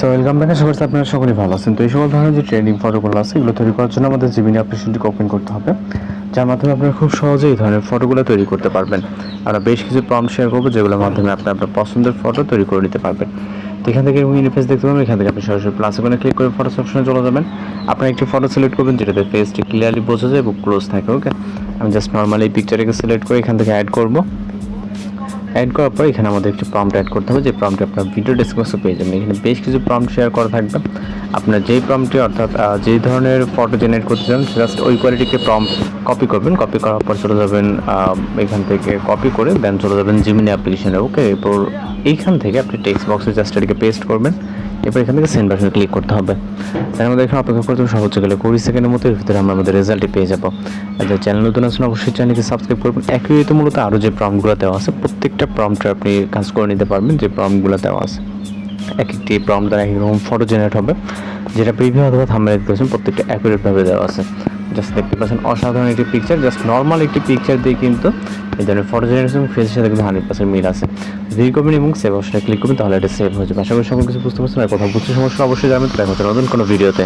So welcome back. আশা করছি আপনারা সকলেই ভালো আছেন। তো এই সকল ধরনের যে ট্রেন্ডিং ফটোগুলো আছে এগুলো তৈরি করার জন্য আমাদের জিমিনি অ্যাপ্লিকেশনটিকে ওপেন করতে হবে, যার মাধ্যমে আপনারা খুব সহজেই এই ধরনের ফটোগুলো তৈরি করতে পারবেন। আমরা বেশ কিছু প্রম্পট শেয়ার করবো যেগুলোর মাধ্যমে আপনার পছন্দের ফটো তৈরি করে নিতে পারবেন। তো এখান থেকে ইন্টারফেস দেখতে পাবেন, এখান থেকে আপনি সরাসরি প্লাস আইকনে ক্লিক করে ফটোস অপশনে চলে যাবেন। আপনারা একটি ফটো সিলেক্ট করবেন যেটাতে ফেসটি ক্লিয়ারলি বোঝা যায় এবং ক্লোজ থাকে। ওকে, আমি জাস্ট নর্মালি এই পিকচারটাকে সিলেক্ট করে এখান থেকে অ্যাড করব। অ্যাড করার পর এখানে আমাদের একটি প্রম্পট অ্যাড করতে হবে, যে প্রম্পটে আপনার ভিডিও ডেসক্রিপশনে পেয়ে যাবেন। এখানে বেশ কিছু প্রম্পট শেয়ার করা থাকবে। আপনার যেই প্রম্পটে অর্থাৎ যেই ধরনের ফটো জেনারেট করতে চান জাস্ট ওই কোয়ালিটিকে প্রম্পট কপি করবেন। কপি করার পর চলে যাবেন এখান থেকে কপি করে দেন চলে যাবেন জিমিনি অ্যাপ্লিকেশনে। ওকে, এরপর এইখান থেকে আপনি টেক্সট বক্সে জাস্ট এটাকে পেস্ট করবেন। এরপর এখান থেকে সেন্ড বাটনে ক্লিক করতে হবে। তাই আমাদের এখানে অপেক্ষা করতে হবে সর্বোচ্চ গেলে 20 সেকেন্ডের মতো। এর ভিতরে আমরা আমাদের রেজাল্টটি পেয়ে যাবো। আর যারা চ্যানেল নতুন আছেন অবশ্যই চ্যানেলকে সাবস্ক্রাইব করবেন। একই তো মূলত আরও যে প্রম্পটগুলো দেওয়া আছে প্রত্যেকটা প্রম্পটে আপনি কাজ করে নিতে পারবেন। যে প্রম্পটগুলো দেওয়া আছে এক একটি প্রম্পট দ্বারা এক রকম ফটো জেনারেট হবে, যেটা প্রিভিউ অথবা থাম্বনেল দেখতে পাচ্ছেন প্রত্যেকটা অ্যাকুরেটভাবে দেওয়া আছে। জাস্ট দেখতে পাচ্ছেন অসাধারণ একটি পিকচার, জাস্ট নর্মাল একটি পিকচার দিয়ে কিন্তু এই ধরনের ফটো জেনারেশন ফেসের সাথে কিন্তু 100% মিল আছে। ভিউ করবেন এবং সেভ অপশনে ক্লিক করবেন, তাহলে এটা সেভ হয়ে যাবে। আশা করি সকল কিছু বুঝতে পারছেন। আর কোথাও বুঝতে সমস্যা অবশ্যই জানাবেন। দেখা হচ্ছে নতুন কোনো ভিডিওতে।